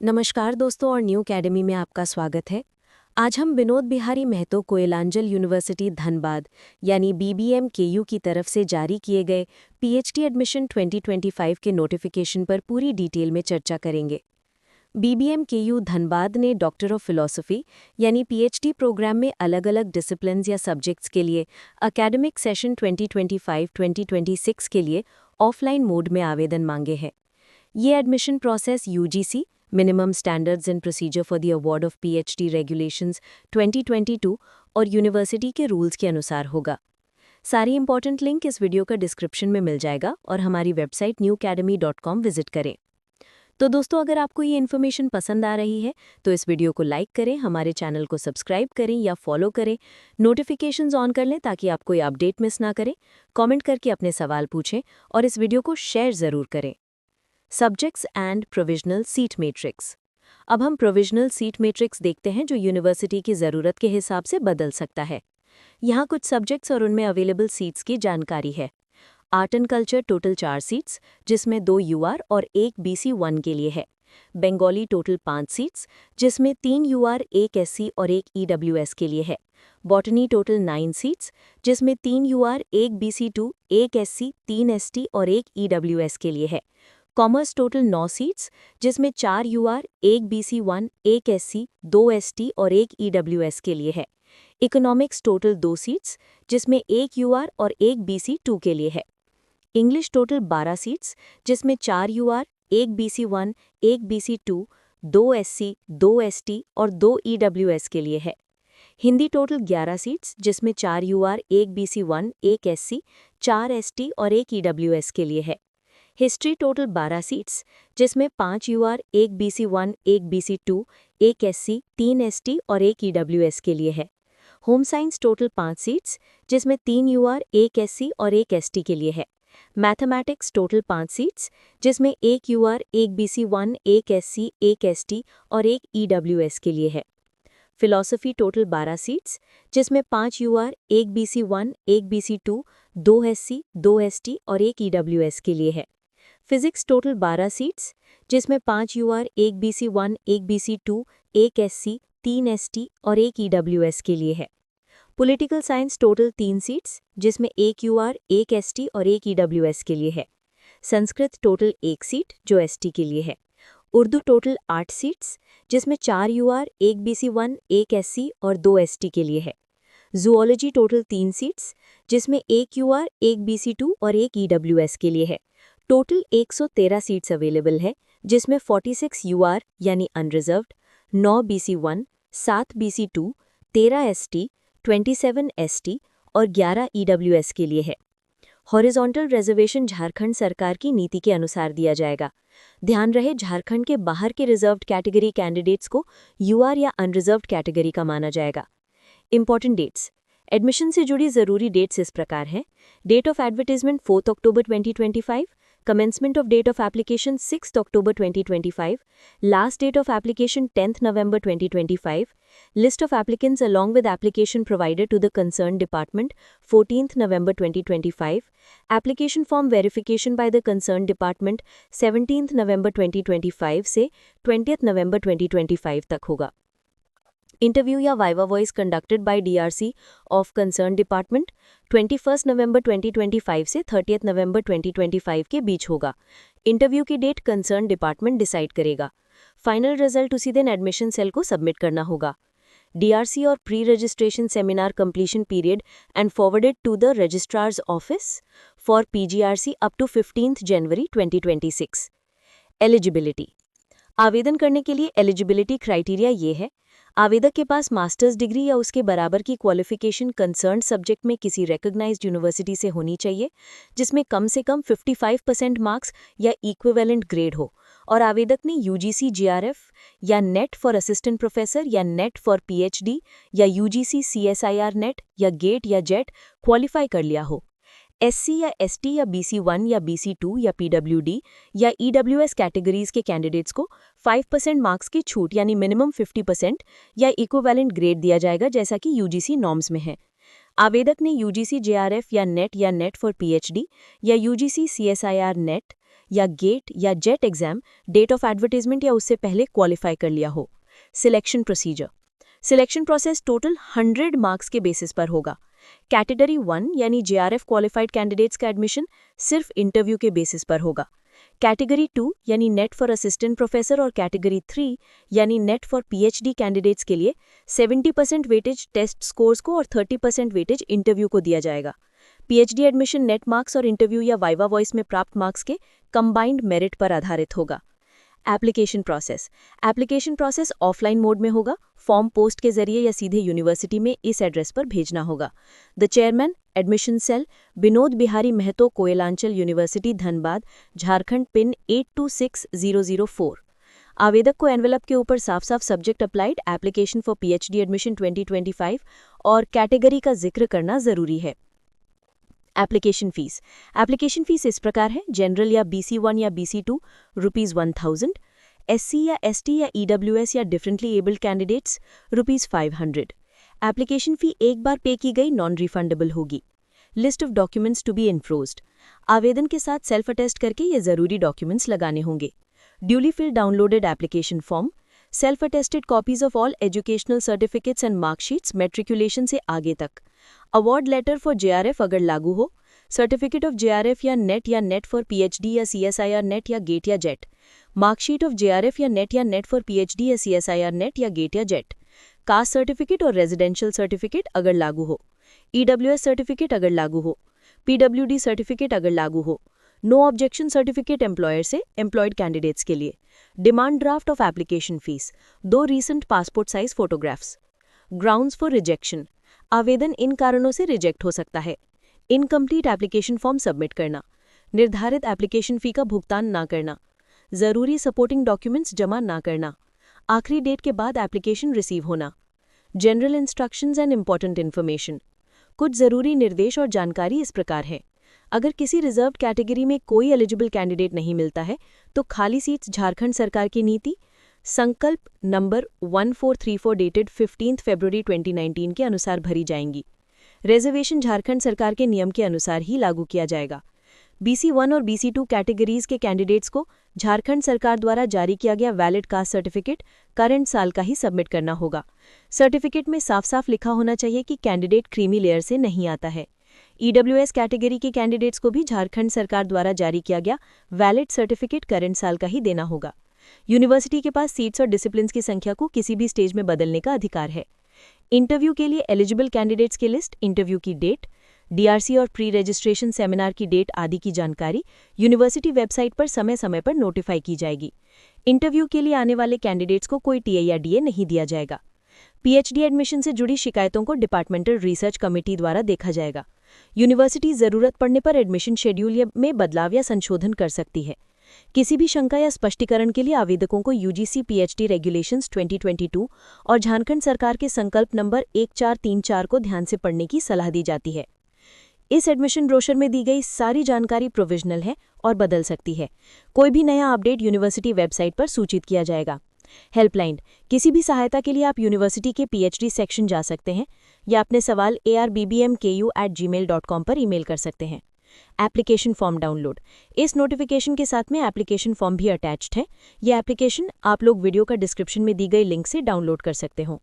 नमस्कार दोस्तों और न्यू एकेडमी में आपका स्वागत है। आज हम विनोद बिहारी महतो कोयलांचल यूनिवर्सिटी धनबाद यानी बीबीएम केयू की तरफ से जारी किए गए पीएचडी एडमिशन 2025 के नोटिफिकेशन पर पूरी डिटेल में चर्चा करेंगे। बीबीएम केयू धनबाद ने डॉक्टर ऑफ फिलॉसफी यानी पीएचडी प्रोग्राम में अलग अलग डिसिप्लिन्स या सब्जेक्ट्स के लिए एकेडमिक सेशन 2025-2026 के लिए ऑफलाइन मोड में आवेदन मांगे हैं। ये admission process UGC minimum standards and procedure for the award of PhD regulations 2022 और यूनिवर्सिटी के रूल्स के अनुसार होगा। सारी इंपॉर्टेंट लिंक इस वीडियो का डिस्क्रिप्शन में मिल जाएगा और हमारी वेबसाइट newacademy.com विजिट करें। तो दोस्तों, अगर आपको ये इन्फॉर्मेशन पसंद आ रही है तो इस वीडियो को लाइक करें, हमारे चैनल को सब्सक्राइब करें या फॉलो करें, नोटिफिकेशंस ऑन कर लें ताकि आप कोई अपडेट मिस ना करें, कमेंट करके अपने सवाल पूछें और इस वीडियो को शेयर ज़रूर करें। Subjects and provisional seat matrix. अब हम प्रोविजनल सीट मैट्रिक्स देखते हैं जो यूनिवर्सिटी की ज़रूरत के हिसाब से बदल सकता है। यहाँ कुछ सब्जेक्ट्स और उनमें अवेलेबल सीट्स की जानकारी है। Art and culture total 4 seats जिसमें 2 यूआर और 1 BC1 के लिए है। बंगाली टोटल 5 सीट्स जिसमें 3 यूआर, 1 SC और 1 EWS के लिए है। बॉटनी टोटल 9 सीट्स जिसमें 3 यूआर, 1 BC2, 1 SC, 3 ST और 1 EWS के लिए है। कॉमर्स टोटल 9 सीट्स जिसमें 4 यूआर, 1 BC1, 1 SC, 2 ST और 1 EWS के लिए है। इकोनॉमिक्स टोटल 2 सीट्स जिसमें 1 यूआर और 1 BC2 के लिए है। इंग्लिश टोटल 12 सीट्स जिसमें 4 यूआर, 1 BC1, 1 BC2, 2 SC, 2 ST और 2 EWS के लिए है। हिंदी टोटल 11 सीट्स जिसमें 4 यूआर, 1 BC1, 1 SC, 4 ST और 1 EWS के लिए है। हिस्ट्री टोटल 12 सीट्स जिसमें 5 यूआर, 1 BC1, 1 BC2, 1 SC, 3 ST और 1 EWS के लिए है। होम साइंस टोटल 5 सीट्स जिसमें 3 यूआर, 1 SC और 1 ST के लिए है। मैथमेटिक्स टोटल 5 सीट्स जिसमें 1 यूआर, 1 BC1, 1 SC, 1 ST और 1 EWS के लिए है। फिलॉसफी टोटल 12 सीट्स जिसमें 5 यूआर, 1 BC1, 1 BC2, 2 SC, 2 ST और 1 EWS के लिए है। फिजिक्स टोटल 12 सीट्स जिसमें 5 यूआर, 1 BC1, 1 BC2, 1 SC, 3 ST और 1 EWS के लिए है। पॉलिटिकल साइंस टोटल 3 सीट्स जिसमें 1 यूआर, 1 ST और 1 EWS के लिए है। संस्कृत टोटल 1 सीट जो ST के लिए है। उर्दू टोटल 8 सीट्स जिसमें 4 यूआर, 1 BC1, 1 SC और 2 ST के लिए है। जूलॉजी टोटल 3 सीट्स जिसमें 1 यूआर, 1 BC2 और 1 EWS के लिए है। टोटल 113 सीट्स अवेलेबल है जिसमें 46 यूआर यानी unreserved, 9 BC1, 7 BC2, 13 ST, 27 ST और 11 EWS के लिए है। हॉरिजॉन्टल रिजर्वेशन झारखंड सरकार की नीति के अनुसार दिया जाएगा। ध्यान रहे, झारखंड के बाहर के रिजर्व्ड कैटेगरी कैंडिडेट्स को यूआर या अनरिजर्व्ड कैटेगरी का माना जाएगा। Important dates. एडमिशन से जुड़ी जरूरी डेट्स इस प्रकार हैं। Date of advertisement 4 October 2025, commencement of date of application 6th October 2025, last date of application 10th November 2025, list of applicants along with application provided to the concerned department 14th November 2025, application form verification by the concerned department 17th November 2025 से 20th November 2025 तक होगा। Interview या viva voice conducted by DRC of concern department 21 नवंबर 2025 से 30 नवंबर 2025 के बीच होगा। Interview की date concern department decide करेगा। Final result उसी दिन एडमिशन सेल को सबमिट करना होगा। डीआरसी और pre registration seminar completion period and forwarded to the registrar's office for PGRC up to 15 जनवरी 2026। एलिजिबिलिटी। आवेदन करने के लिए एलिजिबिलिटी क्राइटेरिया ये है। आवेदक के पास मास्टर्स डिग्री या उसके बराबर की क्वालिफिकेशन कंसर्न सब्जेक्ट में किसी रिकॉग्नाइज्ड यूनिवर्सिटी से होनी चाहिए जिसमें कम से कम 55% मार्क्स या इक्विवेलेंट ग्रेड हो और आवेदक ने यूजीसी जीआरएफ या नेट फॉर असिस्टेंट प्रोफेसर या नेट फॉर पीएचडी या यूजीसी सीएसआईआर नेट या गेट या जेट क्वालिफाई कर लिया हो। एससी या एसटी या BC1 या BC2 या PWD या EWS कैटेगरीज के कैंडिडेट्स को 5% मार्क्स की छूट यानी मिनिमम 50% या इक्विवेलेंट ग्रेड दिया जाएगा जैसा कि यूजीसी नॉर्म्स में है। आवेदक ने यूजीसी जेआरएफ या नेट फॉर पीएचडी या यूजीसी सीएसआईआर नेट या गेट या JET exam date of advertisement या उससे पहले क्वालिफाई कर लिया हो। Selection procedure. Selection process total 100 marks के बेसिस पर होगा। कैटेगरी 1 यानी जेआरएफ क्वालिफाइड कैंडिडेट्स का एडमिशन सिर्फ इंटरव्यू के बेसिस पर होगा। कैटेगरी 2 यानी नेट फॉर असिस्टेंट प्रोफेसर और कैटेगरी 3 यानी नेट फॉर पीएचडी कैंडिडेट्स के लिए 70% वेटेज टेस्ट स्कोर्स को और 30% वेटेज इंटरव्यू को दिया जाएगा। पीएचडी एडमिशन नेट मार्क्स और इंटरव्यू या वाइवा वॉइस में प्राप्त मार्क्स के कंबाइंड मेरिट पर आधारित होगा। एप्लीकेशन प्रोसेस ऑफलाइन मोड में होगा। फॉर्म पोस्ट के जरिए या सीधे यूनिवर्सिटी में इस एड्रेस पर भेजना होगा। The chairman admission cell, Vinod Bihari Mahato, Koyalanchal university, Dhanbad, Jharkhand, pin 826004। आवेदक को एनवेलप के ऊपर साफ साफ subject applied application for PhD admission 2025 और कैटेगरी का जिक्र करना जरूरी है। एप्लीकेशन फीस इस प्रकार है। जनरल या BC1 या BC2 ₹1000, SC या ST या EWS या differently abled candidates ₹500। Application fee एक बार पे की गई नॉन रिफंडेबल होगी। List of documents to be enclosed. आवेदन के साथ सेल्फ अटेस्ट करके ये जरूरी डॉक्यूमेंट्स लगाने होंगे। Duly fill downloaded application form, self attested copies of all educational certificates and marksheets matriculation से आगे तक। अवार्ड लेटर फॉर जेआरएफ अगर लागू हो, सर्टिफिकेट ऑफ जेआरएफ या नेट फॉर पीएचडी या CSIR नेट या गेट या जेट। मार्कशीट ऑफ जेआरएफ या नेट फॉर पीएचडी या CSIR नेट या गेट या जेट। कास्ट सर्टिफिकेट और रेजिडेंशियल सर्टिफिकेट अगर लागू हो। EWS सर्टिफिकेट अगर लागू हो। PWD सर्टिफिकेट अगर लागू हो। नो ऑब्जेक्शन सर्टिफिकेट एम्प्लॉयर से एम्प्लॉयड कैंडिडेट्स के लिए। Demand draft of application fees, 2 recent passport size photographs. Grounds for rejection, आवेदन इन कारणों से रिजेक्ट हो सकता है। इनकम्प्लीट एप्लीकेशन फॉर्म सबमिट करना, निर्धारित एप्लीकेशन फी का भुगतान ना करना, जरूरी सपोर्टिंग डॉक्यूमेंट्स जमा ना करना, आखिरी डेट के बाद एप्लीकेशन रिसीव होना। General instructions and important information, कुछ जरूरी निर्देश और जानकारी इस प्रकार है। अगर किसी रिजर्व्ड कैटेगरी में कोई एलिजिबल कैंडिडेट नहीं मिलता है तो खाली सीट्स झारखंड सरकार की नीति संकल्प नंबर 1434 डेटेड 15 फरवरी 2019 के अनुसार भरी जाएंगी। रिजर्वेशन झारखंड सरकार के नियम के अनुसार ही लागू किया जाएगा। BC1 और BC2 कैटेगरीज के कैंडिडेट्स को झारखंड सरकार द्वारा जारी किया गया वैलिड कास्ट सर्टिफिकेट करंट साल का ही सबमिट करना होगा। सर्टिफिकेट में साफ साफ लिखा होना चाहिए कि कैंडिडेट क्रीमी लेयर से नहीं आता है। EWS कैटेगरी के कैंडिडेट्स को भी झारखंड सरकार द्वारा जारी किया गया वैलिड सर्टिफिकेट करंट साल का ही देना होगा। यूनिवर्सिटी के पास सीट्स और डिसिप्लिन्स की संख्या को किसी भी स्टेज में बदलने का अधिकार है। इंटरव्यू के लिए एलिजिबल कैंडिडेट्स की लिस्ट, इंटरव्यू की डेट, DRC और प्री रजिस्ट्रेशन सेमिनार की डेट आदि की जानकारी यूनिवर्सिटी वेबसाइट पर समय समय पर नोटिफाई की जाएगी। इंटरव्यू के लिए आने वाले कैंडिडेट्स को कोई TA या DA नहीं दिया जाएगा। पीएचडी एडमिशन से जुड़ी शिकायतों को डिपार्टमेंटल रिसर्च कमेटी द्वारा देखा जाएगा। यूनिवर्सिटी जरूरत पड़ने पर एडमिशन शेड्यूल में बदलाव या संशोधन कर सकती है। किसी भी शंका या स्पष्टीकरण के लिए आवेदकों को UGC PhD रेगुलेशंस 2022 और झारखंड सरकार के संकल्प नंबर 1434 को ध्यान से पढ़ने की सलाह दी जाती है। इस एडमिशन ब्रोशर में दी गई सारी जानकारी प्रोविजनल है और बदल सकती है। कोई भी नया अपडेट यूनिवर्सिटी वेबसाइट पर सूचित किया जाएगा। हेल्पलाइन, किसी भी सहायता के लिए आप यूनिवर्सिटी के PhD सेक्शन जा सकते हैं या अपने सवाल arbbmku@gmail.com पर ईमेल कर सकते हैं। एप्लीकेशन फॉर्म डाउनलोड, इस नोटिफिकेशन के साथ में एप्लीकेशन फॉर्म भी अटैच्ड है। यह एप्लीकेशन आप लोग वीडियो का डिस्क्रिप्शन में दी गई लिंक से डाउनलोड कर सकते हो।